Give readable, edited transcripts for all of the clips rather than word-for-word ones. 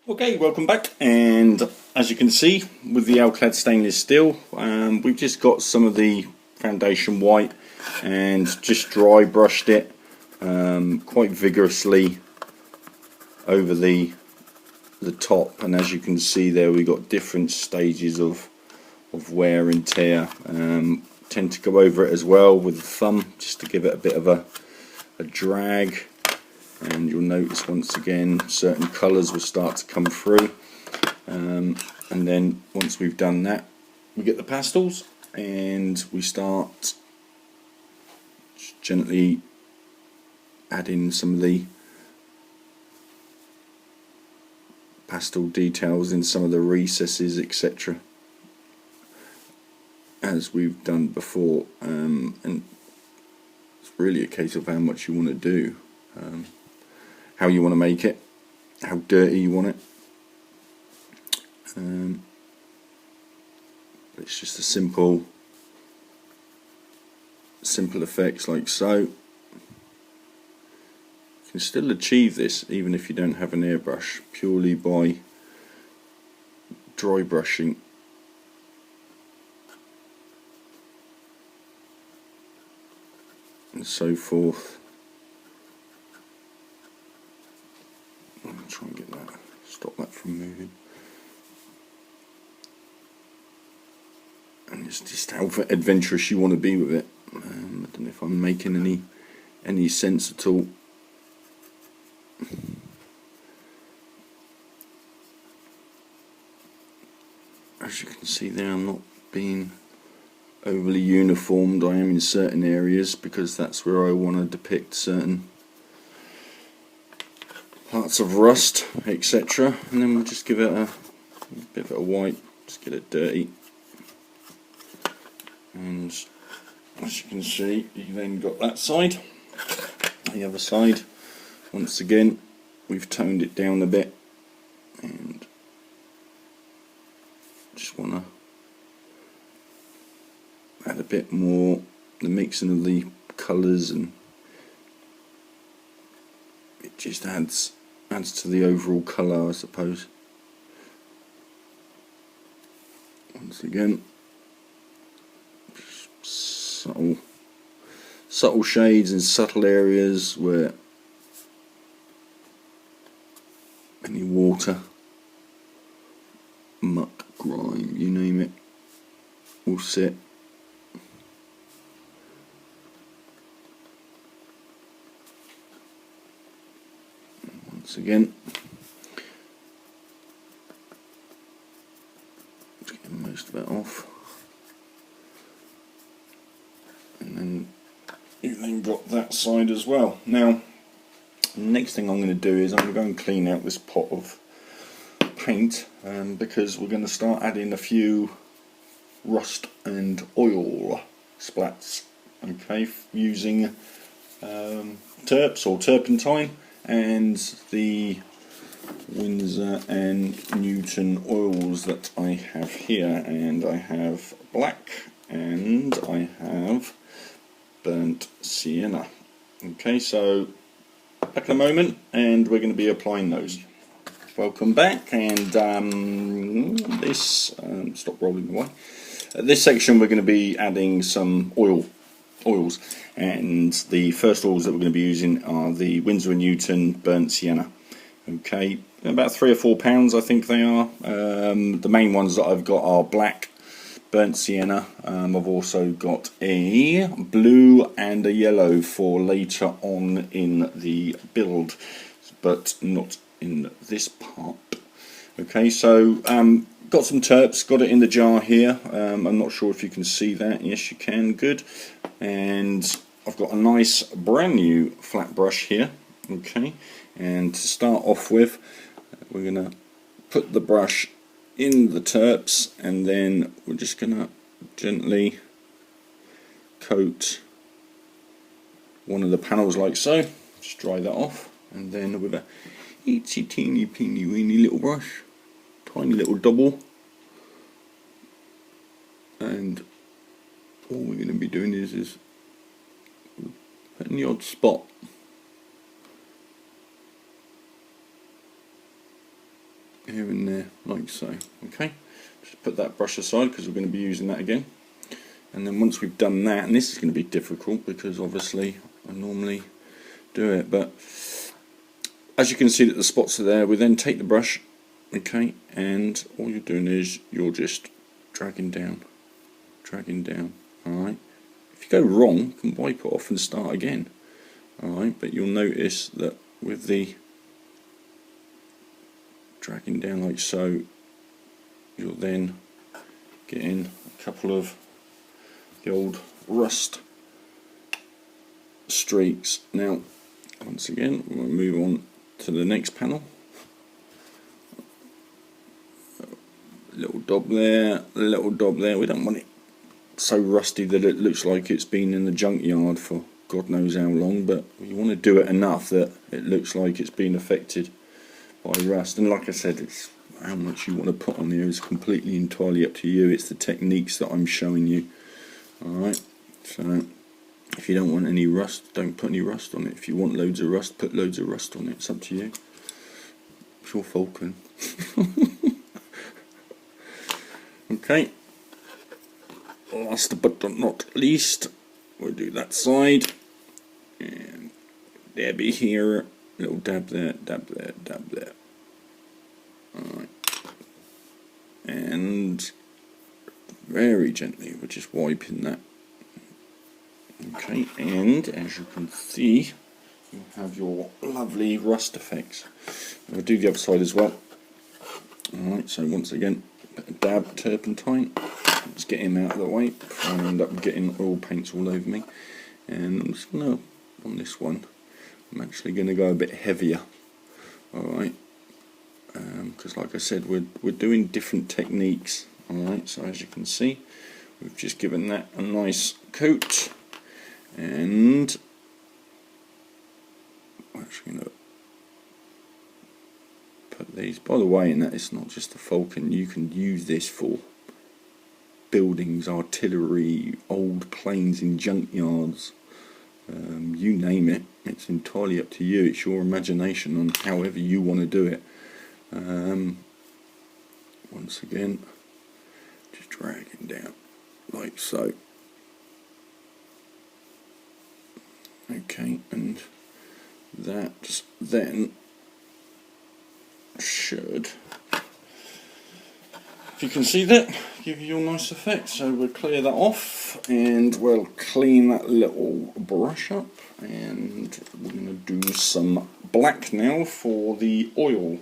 Okay, welcome back, and as you can see with the Alclad stainless steel, we've just got some of the foundation white and just dry brushed it quite vigorously over the top, and as you can see there we've got different stages of wear and tear. Tend to go over it as well with the thumb just to give it a bit of a drag. And you'll notice once again certain colours will start to come through, and then once we've done that we get the pastels and we start just gently adding some of the pastel details in some of the recesses, etc., as we've done before, and it's really a case of how much you want to do, how you want to make it, how dirty you want it. It's just a simple effects like so. You can still achieve this even if you don't have an airbrush, purely by dry brushing. And so forth. I'll try and get that, stop that from moving. And it's just how adventurous you want to be with it. I don't know if I'm making any sense at all. As you can see there, I'm not being overly uniformed. I am in certain areas because that's where I want to depict certain parts of rust, etc., and then we'll just give it a bit of a white, just get it dirty. And as you can see, you then got that side. The other side, once again, we've toned it down a bit, and just want to add a bit more, the mixing of the colours, and it just adds to the overall colour, I suppose. Once again, subtle shades in subtle areas where any water, muck, grime, you name it, will sit. Once again, just getting most of it off, and then you've then got that side as well. Now, the next thing I'm going to do is I'm going to go and clean out this pot of paint, because we're going to start adding a few rust and oil splats, okay, using terps or turpentine and the Winsor and Newton oils that I have here, and I have black and I have burnt sienna. Okay, so back in a moment and we're going to be applying those. Welcome back, and stop rolling away. This section we're going to be adding some oils, and the first oils that we're going to be using are the Winsor & Newton burnt sienna. Okay, about £3 or £4 I think they are. The main ones that I've got are black, burnt sienna. I've also got a blue and a yellow for later on in the build, but not in this part. Okay, so got some terps, got it in the jar here. I'm not sure if you can see that. Yes, you can. Good. And I've got a nice brand new flat brush here. Okay, and to start off with, we're going to put the brush in the terps, and then we're just going to gently coat one of the panels like so. Just dry that off, and then with a itsy teeny weeny little brush, tiny little double, and all we're going to be doing is putting the odd spot. here and there, like so. Okay, just put that brush aside because we're going to be using that again. And then once we've done that, and this is going to be difficult because obviously I normally do it, but as you can see that the spots are there, we then take the brush, okay, and all you're doing is you're just dragging down, alright. If you go wrong, you can wipe it off and start again, alright, but you'll notice that with the dragging down like so, you'll then get in a couple of the old rust streaks. Now, once again, we'll move on to the next panel. Little dab there, little dab there. We don't want it so rusty that it looks like it's been in the junkyard for God knows how long, but you want to do it enough that it looks like it's been affected by rust. And like I said, it's how much you want to put on there is completely entirely up to you. It's the techniques that I'm showing you. Alright, so if you don't want any rust, don't put any rust on it. If you want loads of rust, put loads of rust on it. It's up to you. It's your Falcon. Okay, last but not least, we'll do that side. And dabby here, little dab there, dab there, dab there. Alright, and very gently, we're just wiping that. Okay, and as you can see, you have your lovely rust effects. We'll do the other side as well. Alright, so once again, a dab turpentine, just get him out of the way before I end up getting oil paints all over me. And I'm just going to, on this one, I'm actually going to go a bit heavier. Alright, because like I said, we're doing different techniques. Alright, so as you can see, we've just given that a nice coat, and I'm actually going to put these, by the way, and that it's not just a Falcon, you can use this for buildings, artillery, old planes in junkyards, you name it. It's entirely up to you. It's your imagination on however you want to do it. Once again, just dragging down like so. Okay, and that then should, if you can see that, give you a nice effect. So we'll clear that off and we'll clean that little brush up, and we're going to do some black now for the oil,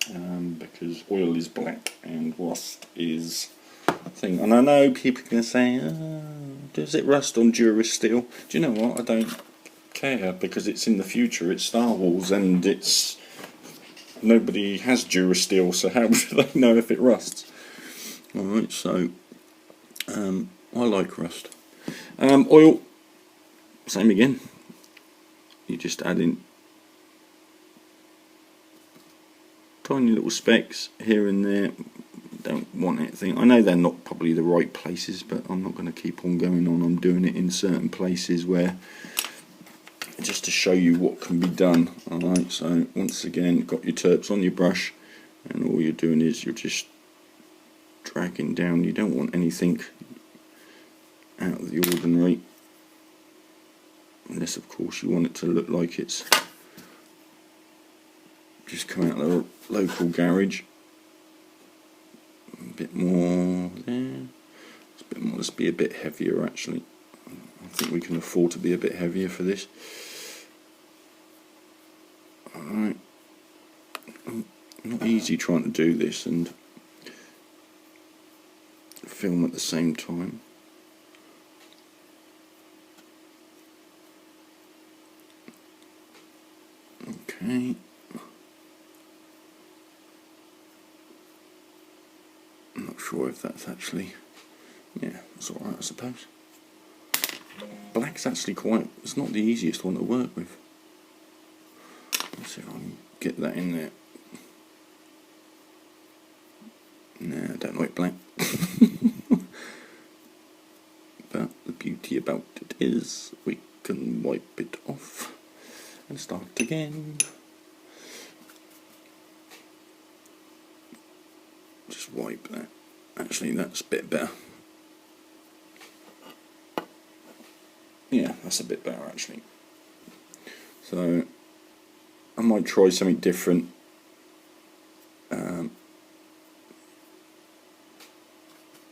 because oil is black and rust is a thing. And I know people are going to say, oh, does it rust on Durasteel? Do you know what, I don't care, because it's in the future, it's Star Wars, and it's nobody has Durasteel, so how do they know if it rusts? Alright, so I like rust. Oil, same again, you just add in tiny little specks here and there. Don't want anything. I know they're not probably the right places, but I'm not going to keep on going on. I'm doing it in certain places where, just to show you what can be done. Alright, so once again, got your terps on your brush, and all you're doing is you're just dragging down. You don't want anything out of the ordinary, unless of course you want it to look like it's just come out of the local garage. A bit more there. It's a bit more. Let's be a bit heavier actually. I think we can afford to be a bit heavier for this. Alright. Not easy trying to do this and film at the same time. Okay. I'm not sure if that's actually, yeah, that's alright I suppose. Black's actually quite, it's not the easiest one to work with. Let's see if I can get that in there. Nah, I don't like black. But the beauty about it is we can wipe it off and start again. just wipe that. Actually, that's a bit better. Yeah, that's a bit better actually. So I might try something different.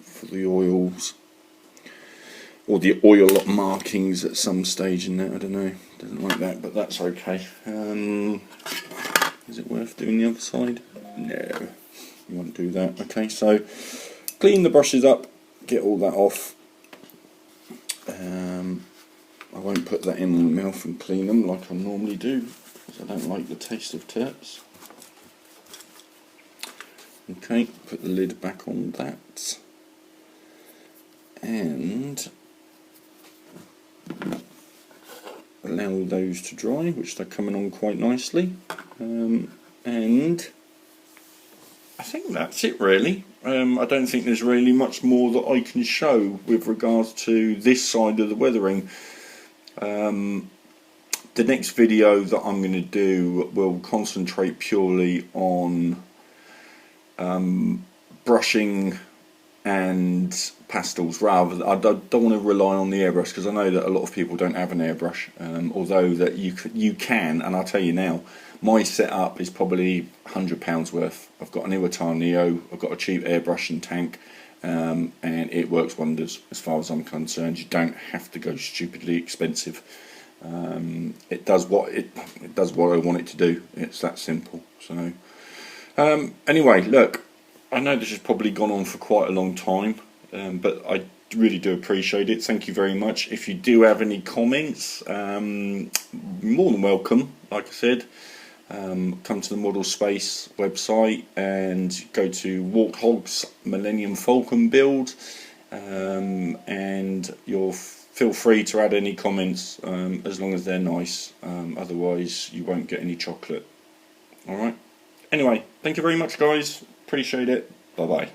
For the oils, or the oil markings at some stage in that. I don't know. Doesn't like that, but that's okay. Is it worth doing the other side? No, you won't do that. Okay, so clean the brushes up, get all that off. I won't put that in my mouth and clean them like I normally do, because I don't like the taste of terps. Okay, put the lid back on that, and allow those to dry, which they're coming on quite nicely. And I think that's it really. I don't think there's really much more that I can show with regards to this side of the weathering. The next video that I'm going to do will concentrate purely on brushing and pastels. Rather, I don't want to rely on the airbrush, because I know that a lot of people don't have an airbrush, although that you can, and I'll tell you now, my setup is probably £100 worth. I've got an Iwata Neo, I've got a cheap airbrush and tank, and it works wonders as far as I'm concerned. You don't have to go stupidly expensive. It does what I want it to do. It's that simple. So anyway, look, I know this has probably gone on for quite a long time, but I really do appreciate it. Thank you very much. If you do have any comments, more than welcome. Like I said, come to the Model Space website and go to Warthog's Millennium Falcon build, and you'll feel free to add any comments, as long as they're nice. Otherwise you won't get any chocolate. Alright, anyway, thank you very much guys, appreciate it, bye bye.